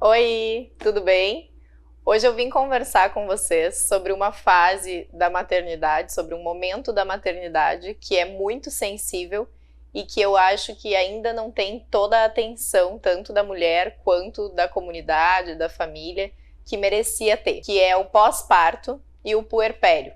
Oi, tudo bem? Hoje eu vim conversar com vocês sobre uma fase da maternidade, sobre um momento da maternidade que é muito sensível e que eu acho que ainda não tem toda a atenção, tanto da mulher quanto da comunidade, da família, que merecia ter, que é o pós-parto e o puerpério.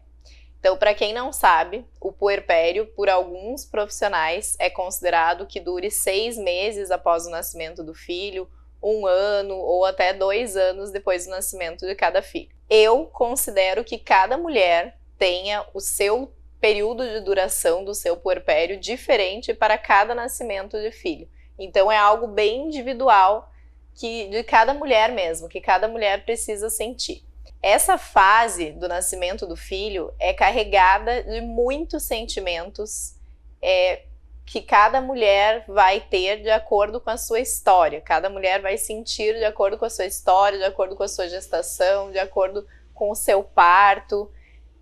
Então, para quem não sabe, o puerpério, por alguns profissionais, é considerado que dure 6 meses após o nascimento do filho, 1 ano ou até 2 anos depois do nascimento de cada filho. Eu considero que cada mulher tenha o seu período de duração do seu puerpério diferente para cada nascimento de filho. Então é algo bem individual de cada mulher mesmo, que cada mulher precisa sentir. Essa fase do nascimento do filho é carregada de muitos sentimentos que cada mulher vai ter de acordo com a sua história. Cada mulher vai sentir de acordo com a sua história, de acordo com a sua gestação, de acordo com o seu parto.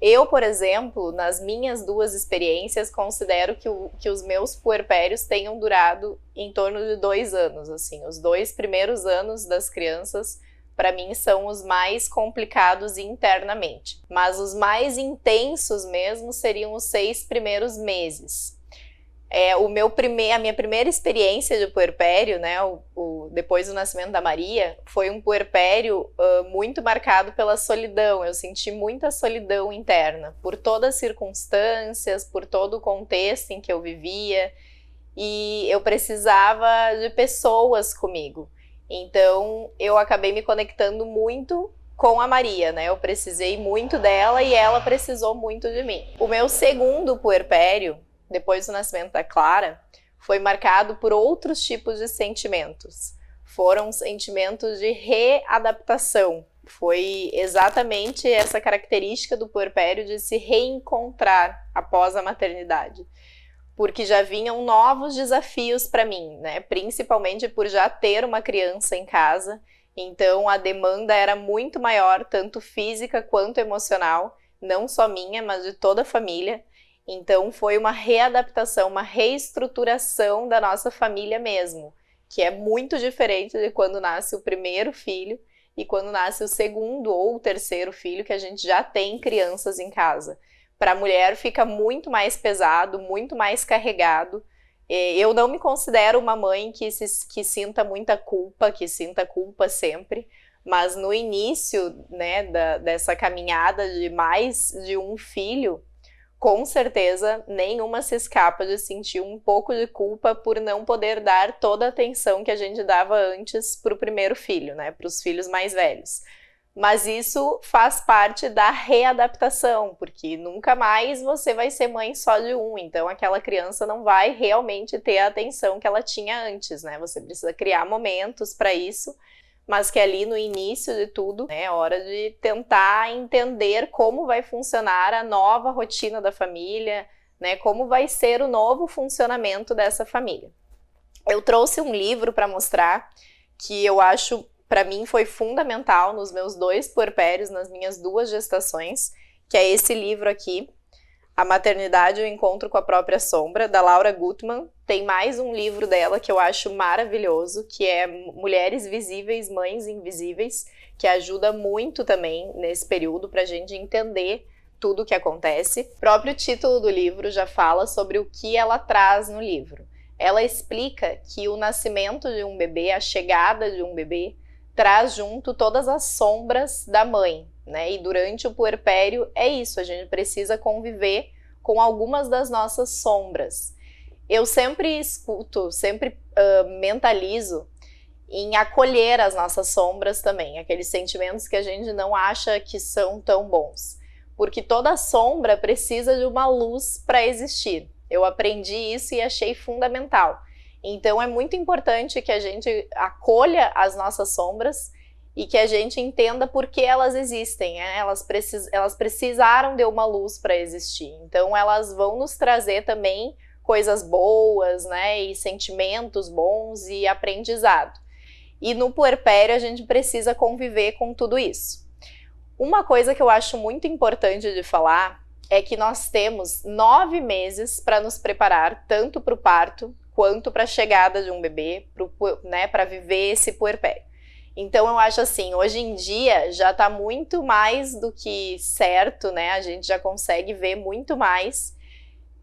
Eu, por exemplo, nas minhas duas experiências, considero que os meus puerpérios tenham durado em torno de 2 anos. Assim, os 2 primeiros anos das crianças, para mim, são os mais complicados internamente. Mas os mais intensos mesmo seriam os 6 primeiros meses. A minha primeira experiência de puerpério, né, depois do nascimento da Maria, foi um puerpério muito marcado pela solidão. Eu senti muita solidão interna, por todas as circunstâncias, por todo o contexto em que eu vivia, e eu precisava de pessoas comigo. Então, eu acabei me conectando muito com a Maria, né? Eu precisei muito dela e ela precisou muito de mim. O meu segundo puerpério, depois do nascimento da Clara, foi marcado por outros tipos de sentimentos. Foram sentimentos de readaptação. Foi exatamente essa característica do puerpério de se reencontrar após a maternidade. Porque já vinham novos desafios para mim, né? Principalmente por já ter uma criança em casa. Então a demanda era muito maior, tanto física quanto emocional, não só minha, mas de toda a família. Então foi uma readaptação, uma reestruturação da nossa família mesmo, que é muito diferente de quando nasce o primeiro filho e quando nasce o segundo ou o terceiro filho, que a gente já tem crianças em casa. Para a mulher fica muito mais pesado, muito mais carregado. Eu não me considero uma mãe que sinta muita culpa, que sinta culpa sempre, mas no início, né, dessa caminhada de mais de um filho, com certeza, nenhuma se escapa de sentir um pouco de culpa por não poder dar toda a atenção que a gente dava antes para o primeiro filho, né, para os filhos mais velhos. Mas isso faz parte da readaptação, porque nunca mais você vai ser mãe só de um, então aquela criança não vai realmente ter a atenção que ela tinha antes, né? Você precisa criar momentos para isso, mas que ali no início de tudo é hora de tentar entender como vai funcionar a nova rotina da família, né? Como vai ser o novo funcionamento dessa família. Eu trouxe um livro para mostrar que eu acho, para mim, foi fundamental nos meus 2 puerpérios, nas minhas 2 gestações, que é esse livro aqui, A Maternidade e o Encontro com a Própria Sombra, da Laura Gutman. Tem mais um livro dela que eu acho maravilhoso, que é Mulheres Visíveis, Mães Invisíveis, que ajuda muito também nesse período para a gente entender tudo o que acontece. O próprio título do livro já fala sobre o que ela traz no livro. Ela explica que o nascimento de um bebê, a chegada de um bebê, traz junto todas as sombras da mãe, né? E durante o puerpério é isso, a gente precisa conviver com algumas das nossas sombras. Eu sempre escuto, sempre mentalizo em acolher as nossas sombras também, aqueles sentimentos que a gente não acha que são tão bons. Porque toda sombra precisa de uma luz para existir. Eu aprendi isso e achei fundamental. Então é muito importante que a gente acolha as nossas sombras e que a gente entenda por que elas existem, né? Elas precisaram de uma luz para existir. Então elas vão nos trazer também coisas boas, né? E sentimentos bons e aprendizado. E no puerpério a gente precisa conviver com tudo isso. Uma coisa que eu acho muito importante de falar é que nós temos 9 meses para nos preparar tanto para o parto quanto para a chegada de um bebê, né, para viver esse puerpério. Então eu acho assim, hoje em dia já está muito mais do que certo, né? A gente já consegue ver muito mais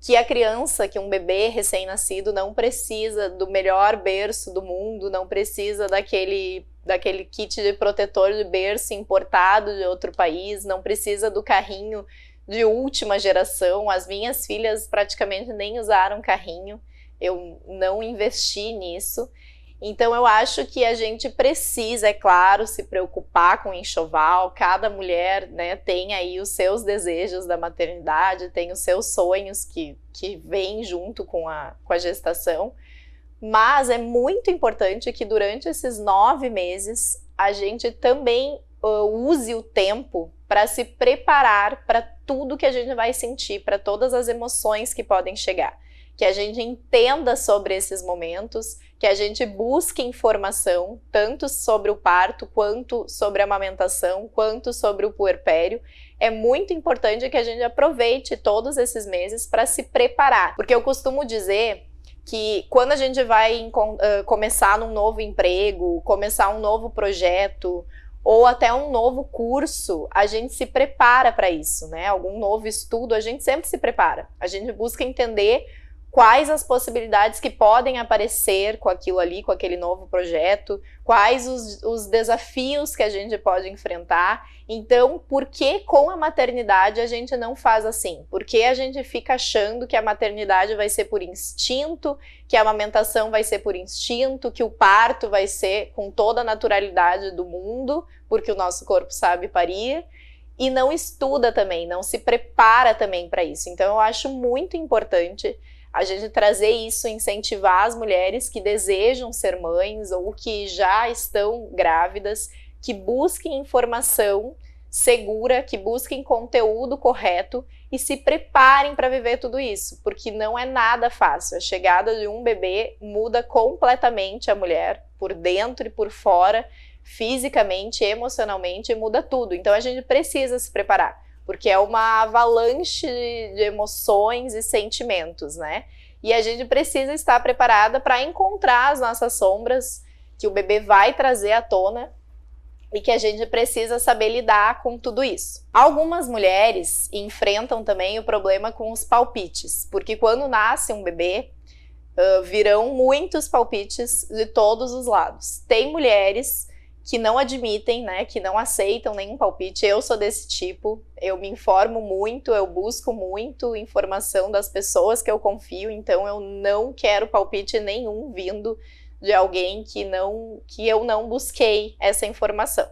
que a criança, que um bebê recém-nascido não precisa do melhor berço do mundo, não precisa daquele kit de protetor de berço importado de outro país, não precisa do carrinho de última geração. As minhas filhas praticamente nem usaram carrinho, eu não investi nisso. Então eu acho que a gente precisa, é claro, se preocupar com o enxoval. Cada mulher, né, tem aí os seus desejos da maternidade, tem os seus sonhos que vêm junto com a gestação. Mas é muito importante que durante esses 9 meses a gente também use o tempo para se preparar para tudo que a gente vai sentir, para todas as emoções que podem chegar. Que a gente entenda sobre esses momentos, que a gente busque informação, tanto sobre o parto, quanto sobre a amamentação, quanto sobre o puerpério. É muito importante que a gente aproveite todos esses meses para se preparar. Porque eu costumo dizer que quando a gente vai começar num novo emprego, começar um novo projeto, ou até um novo curso, a gente se prepara para isso, né? Algum novo estudo, a gente sempre se prepara. A gente busca entender quais as possibilidades que podem aparecer com aquilo ali, com aquele novo projeto, quais os desafios que a gente pode enfrentar. Então, por que com a maternidade a gente não faz assim? Por que a gente fica achando que a maternidade vai ser por instinto, que a amamentação vai ser por instinto, que o parto vai ser com toda a naturalidade do mundo, porque o nosso corpo sabe parir, e não estuda também, não se prepara também para isso. Então, eu acho muito importante a gente trazer isso, incentivar as mulheres que desejam ser mães ou que já estão grávidas, que busquem informação segura, que busquem conteúdo correto e se preparem para viver tudo isso, porque não é nada fácil. A chegada de um bebê muda completamente a mulher, por dentro e por fora, fisicamente, emocionalmente, muda tudo. Então a gente precisa se preparar, porque é uma avalanche de emoções e sentimentos, né? E a gente precisa estar preparada para encontrar as nossas sombras, que o bebê vai trazer à tona, e que a gente precisa saber lidar com tudo isso. Algumas mulheres enfrentam também o problema com os palpites, porque quando nasce um bebê, virão muitos palpites de todos os lados. Tem mulheres que não admitem, né, que não aceitam nenhum palpite. Eu sou desse tipo, eu me informo muito, eu busco muito informação das pessoas que eu confio, então eu não quero palpite nenhum vindo de alguém que eu não busquei essa informação.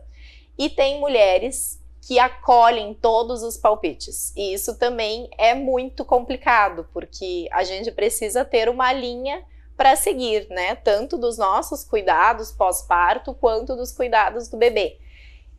E tem mulheres que acolhem todos os palpites, e isso também é muito complicado, porque a gente precisa ter uma linha para seguir, né? Tanto dos nossos cuidados pós-parto, quanto dos cuidados do bebê.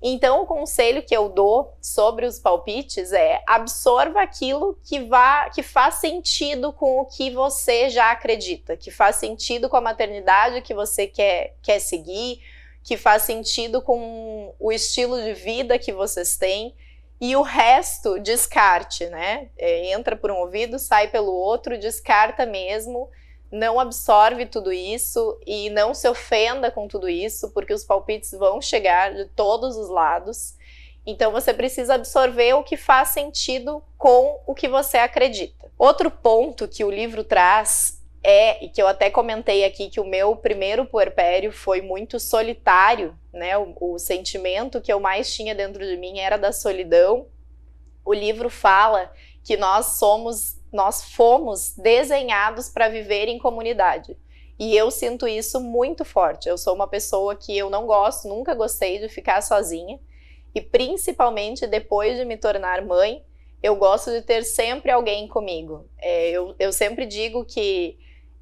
Então, o conselho que eu dou sobre os palpites é: absorva aquilo que faz sentido com o que você já acredita, que faz sentido com a maternidade que você quer seguir, que faz sentido com o estilo de vida que vocês têm, e o resto descarte, né? Entra por um ouvido, sai pelo outro, descarta mesmo. Não absorve tudo isso e não se ofenda com tudo isso, porque os palpites vão chegar de todos os lados. Então você precisa absorver o que faz sentido com o que você acredita. Outro ponto que o livro traz e que eu até comentei aqui, que o meu primeiro puerpério foi muito solitário, né? O sentimento que eu mais tinha dentro de mim era da solidão. O livro fala que nós fomos desenhados para viver em comunidade. E eu sinto isso muito forte. Eu sou uma pessoa que eu não gosto, nunca gostei de ficar sozinha. E principalmente depois de me tornar mãe, eu gosto de ter sempre alguém comigo. Eu sempre digo que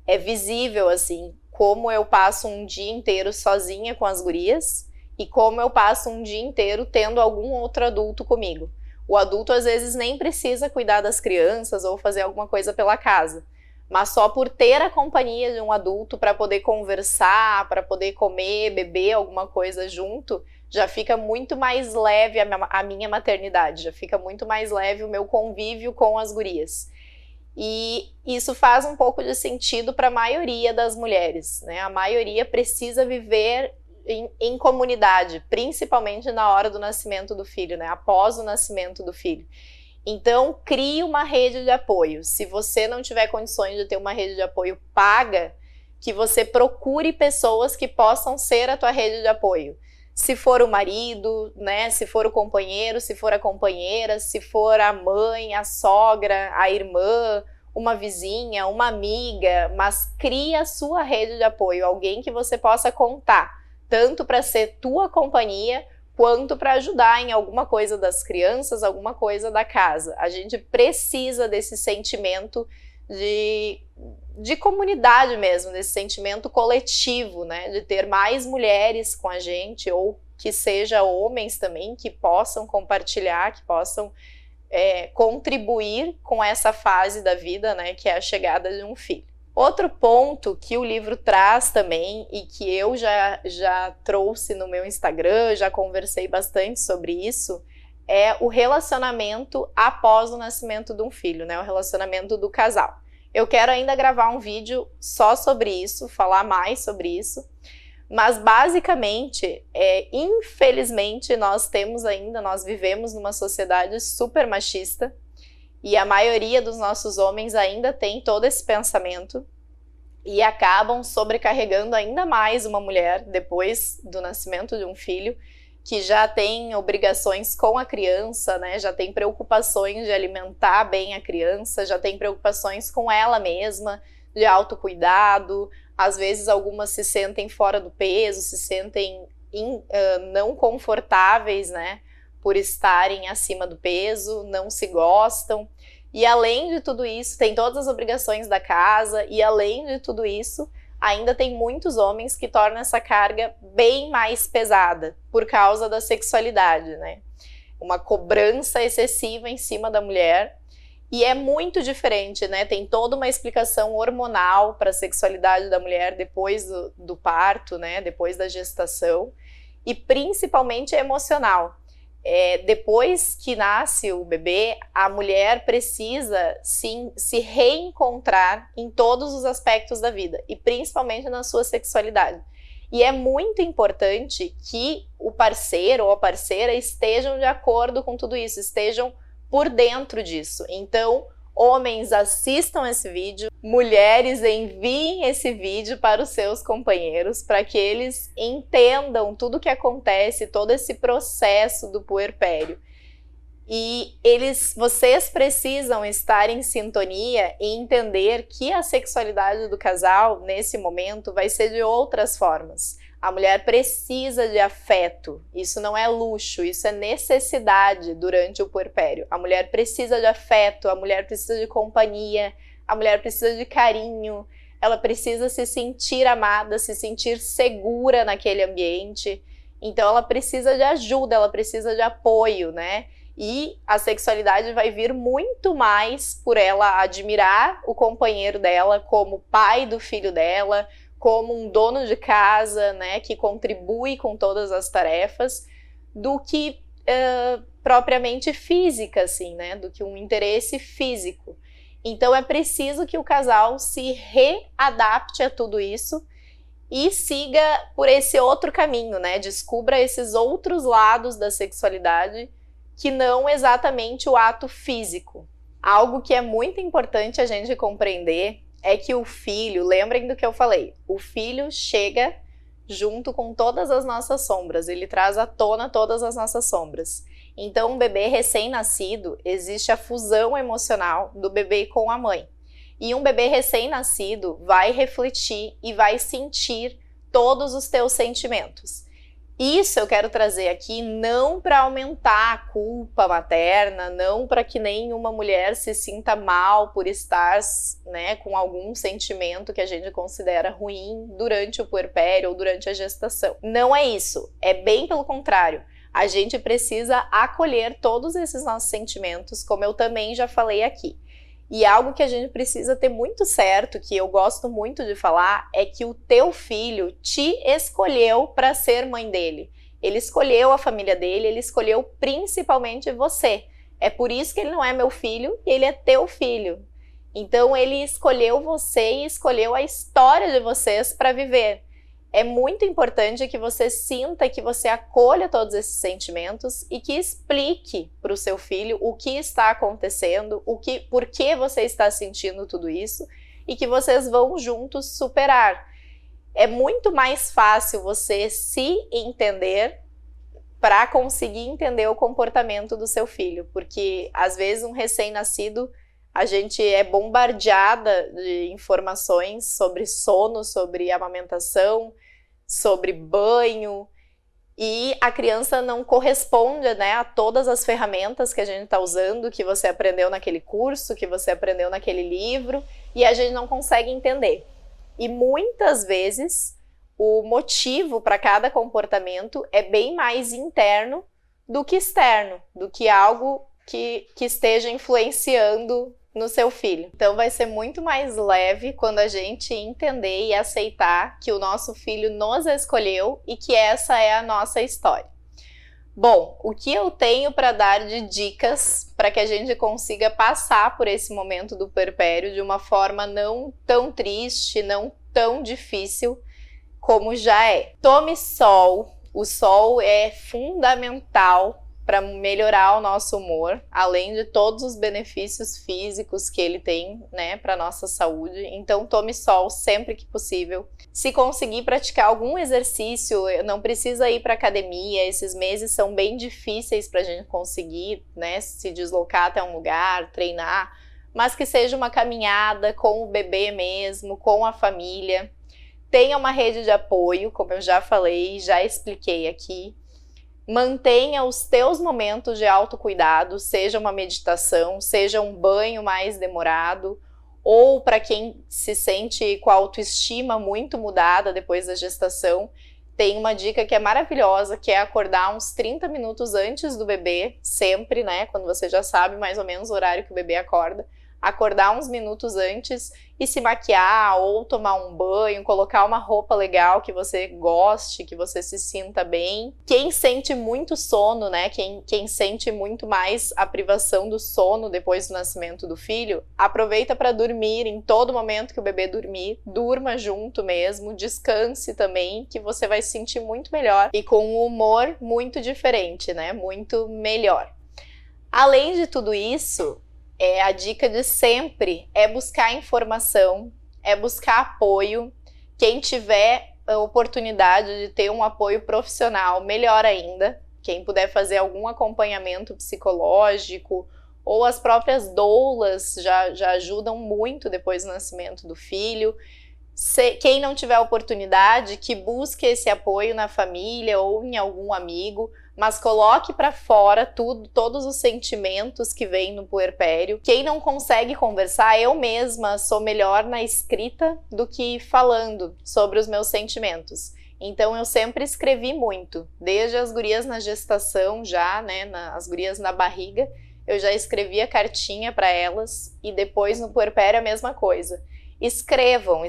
é visível, assim, como eu passo um dia inteiro sozinha com as gurias e como eu passo um dia inteiro tendo algum outro adulto comigo. O adulto às vezes nem precisa cuidar das crianças ou fazer alguma coisa pela casa, mas só por ter a companhia de um adulto para poder conversar, para poder comer, beber alguma coisa junto, já fica muito mais leve a minha maternidade, já fica muito mais leve o meu convívio com as gurias. E isso faz um pouco de sentido para a maioria das mulheres, né? A maioria precisa viver em comunidade, principalmente na hora do nascimento do filho, né? Após o nascimento do filho. Então, crie uma rede de apoio. Se você não tiver condições de ter uma rede de apoio paga, que você procure pessoas que possam ser a tua rede de apoio. Se for o marido, né? Se for o companheiro, se for a companheira, se for a mãe, a sogra, a irmã, uma vizinha, uma amiga, mas crie a sua rede de apoio, alguém que você possa contar, tanto para ser tua companhia, quanto para ajudar em alguma coisa das crianças, alguma coisa da casa. A gente precisa desse sentimento de comunidade mesmo, desse sentimento coletivo, né? De ter mais mulheres com a gente, ou que seja homens também, que possam compartilhar, que possam contribuir com essa fase da vida, né, que é a chegada de um filho. Outro ponto que o livro traz também, e que eu já trouxe no meu Instagram, já conversei bastante sobre isso, é o relacionamento após o nascimento de um filho, né, o relacionamento do casal. Eu quero ainda gravar um vídeo só sobre isso, falar mais sobre isso, mas basicamente, infelizmente, nós vivemos numa sociedade super machista, e a maioria dos nossos homens ainda tem todo esse pensamento e acabam sobrecarregando ainda mais uma mulher depois do nascimento de um filho, que já tem obrigações com a criança, né? Já tem preocupações de alimentar bem a criança, já tem preocupações com ela mesma, de autocuidado. Às vezes algumas se sentem fora do peso, se sentem não confortáveis, né, por estarem acima do peso, não se gostam. E além de tudo isso, tem todas as obrigações da casa, e além de tudo isso, ainda tem muitos homens que tornam essa carga bem mais pesada, por causa da sexualidade, né? Uma cobrança excessiva em cima da mulher. E é muito diferente, né? Tem toda uma explicação hormonal para a sexualidade da mulher depois do parto, né? Depois da gestação, e principalmente emocional. Depois que nasce o bebê, a mulher precisa sim se reencontrar em todos os aspectos da vida, e principalmente na sua sexualidade. E é muito importante que o parceiro ou a parceira estejam de acordo com tudo isso, estejam por dentro disso. Então, homens, assistam esse vídeo, mulheres, enviem esse vídeo para os seus companheiros, para que eles entendam tudo o que acontece, todo esse processo do puerpério. E vocês precisam estar em sintonia e entender que a sexualidade do casal, nesse momento, vai ser de outras formas. A mulher precisa de afeto, isso não é luxo, isso é necessidade durante o puerpério. A mulher precisa de afeto, a mulher precisa de companhia, a mulher precisa de carinho, ela precisa se sentir amada, se sentir segura naquele ambiente. Então ela precisa de ajuda, ela precisa de apoio, né? E a sexualidade vai vir muito mais por ela admirar o companheiro dela como pai do filho dela, como um dono de casa, né, que contribui com todas as tarefas, do que propriamente física, assim, né, do que um interesse físico. Então é preciso que o casal se readapte a tudo isso e siga por esse outro caminho, né, descubra esses outros lados da sexualidade que não exatamente o ato físico. Algo que é muito importante a gente compreender é que o filho, lembrem do que eu falei, o filho chega junto com todas as nossas sombras, ele traz à tona todas as nossas sombras. Então, um bebê recém-nascido, existe a fusão emocional do bebê com a mãe. E um bebê recém-nascido vai refletir e vai sentir todos os teus sentimentos. Isso eu quero trazer aqui não para aumentar a culpa materna, não para que nenhuma mulher se sinta mal por estar, né, com algum sentimento que a gente considera ruim durante o puerpério ou durante a gestação. Não é isso, é bem pelo contrário. A gente precisa acolher todos esses nossos sentimentos, como eu também já falei aqui. E algo que a gente precisa ter muito certo, que eu gosto muito de falar, é que o teu filho te escolheu para ser mãe dele. Ele escolheu a família dele, ele escolheu principalmente você. É por isso que ele não é meu filho, ele é teu filho. Então ele escolheu você e escolheu a história de vocês para viver. É muito importante que você sinta, que você acolha todos esses sentimentos e que explique para o seu filho o que está acontecendo, por que você está sentindo tudo isso e que vocês vão juntos superar. É muito mais fácil você se entender para conseguir entender o comportamento do seu filho, porque às vezes um recém-nascido a gente é bombardeada de informações sobre sono, sobre amamentação, sobre banho, e a criança não corresponde, né, a todas as ferramentas que a gente está usando, que você aprendeu naquele curso, que você aprendeu naquele livro, e a gente não consegue entender. E muitas vezes o motivo para cada comportamento é bem mais interno do que externo, do que algo que esteja influenciando no seu filho. Então vai ser muito mais leve quando a gente entender e aceitar que o nosso filho nos escolheu e que essa é a nossa história. Bom, o que eu tenho para dar de dicas para que a gente consiga passar por esse momento do puerpério de uma forma não tão triste, não tão difícil como já é. Tome sol. O sol é fundamental para melhorar o nosso humor, além de todos os benefícios físicos que ele tem, né, para nossa saúde. Então tome sol sempre que possível. Se conseguir praticar algum exercício, não precisa ir para academia, esses meses são bem difíceis para a gente conseguir, né, se deslocar até um lugar, treinar, mas que seja uma caminhada com o bebê mesmo, com a família. Tenha uma rede de apoio, como eu já falei, já expliquei aqui. Mantenha os teus momentos de autocuidado, seja uma meditação, seja um banho mais demorado, ou para quem se sente com a autoestima muito mudada depois da gestação, tem uma dica que é maravilhosa, que é acordar uns 30 minutos antes do bebê, sempre, né, quando você já sabe mais ou menos o horário que o bebê acorda, acordar uns minutos antes e se maquiar ou tomar um banho, colocar uma roupa legal que você goste, que você se sinta bem. Quem sente muito sono, né, quem sente muito mais a privação do sono depois do nascimento do filho, aproveita para dormir em todo momento que o bebê dormir, durma junto mesmo, descanse também, que você vai se sentir muito melhor e com um humor muito diferente, né, muito melhor. Além de tudo isso, a dica de sempre é buscar informação, é buscar apoio. Quem tiver a oportunidade de ter um apoio profissional, melhor ainda. Quem puder fazer algum acompanhamento psicológico ou as próprias doulas já ajudam muito depois do nascimento do filho. Quem não tiver oportunidade, que busque esse apoio na família ou em algum amigo, mas coloque para fora todos os sentimentos que vêm no puerpério. Quem não consegue conversar, eu mesma sou melhor na escrita do que falando sobre os meus sentimentos. Então eu sempre escrevi muito, desde as gurias na gestação já, né, as gurias na barriga, eu já escrevia cartinha para elas e depois no puerpério a mesma coisa. Escrevam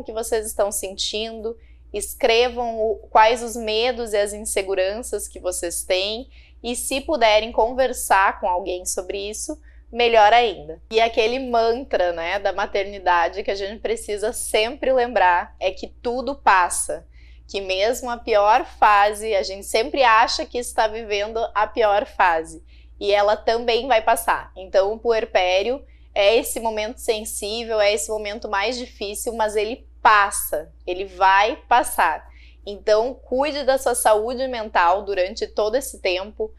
o que vocês estão sentindo, escrevam quais os medos e as inseguranças que vocês têm e se puderem conversar com alguém sobre isso, melhor ainda. E aquele mantra, né, da maternidade que a gente precisa sempre lembrar é que tudo passa, que mesmo a pior fase, a gente sempre acha que está vivendo a pior fase e ela também vai passar. Então o puerpério é esse momento sensível, é esse momento mais difícil, mas ele passa, ele vai passar. Então, cuide da sua saúde mental durante todo esse tempo,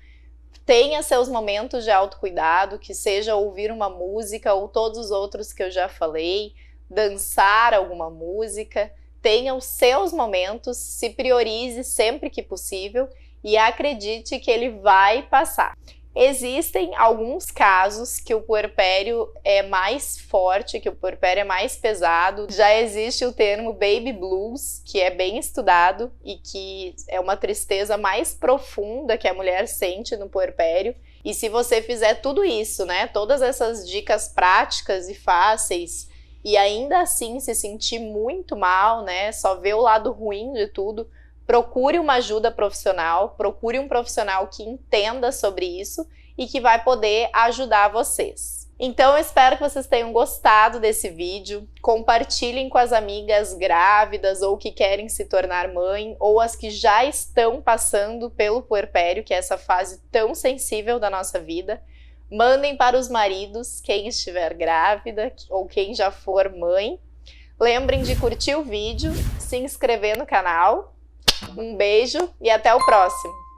tenha seus momentos de autocuidado, que seja ouvir uma música ou todos os outros que eu já falei, dançar alguma música, tenha os seus momentos, se priorize sempre que possível e acredite que ele vai passar. Existem alguns casos que o puerpério é mais forte, que o puerpério é mais pesado. Já existe o termo baby blues, que é bem estudado e que é uma tristeza mais profunda que a mulher sente no puerpério. E se você fizer tudo isso, né, todas essas dicas práticas e fáceis, e ainda assim se sentir muito mal, né, só ver o lado ruim de tudo, procure uma ajuda profissional, procure um profissional que entenda sobre isso e que vai poder ajudar vocês. Então, eu espero que vocês tenham gostado desse vídeo. Compartilhem com as amigas grávidas ou que querem se tornar mãe, ou as que já estão passando pelo puerpério, que é essa fase tão sensível da nossa vida. Mandem para os maridos, quem estiver grávida ou quem já for mãe. Lembrem de curtir o vídeo, se inscrever no canal. Um beijo e até o próximo!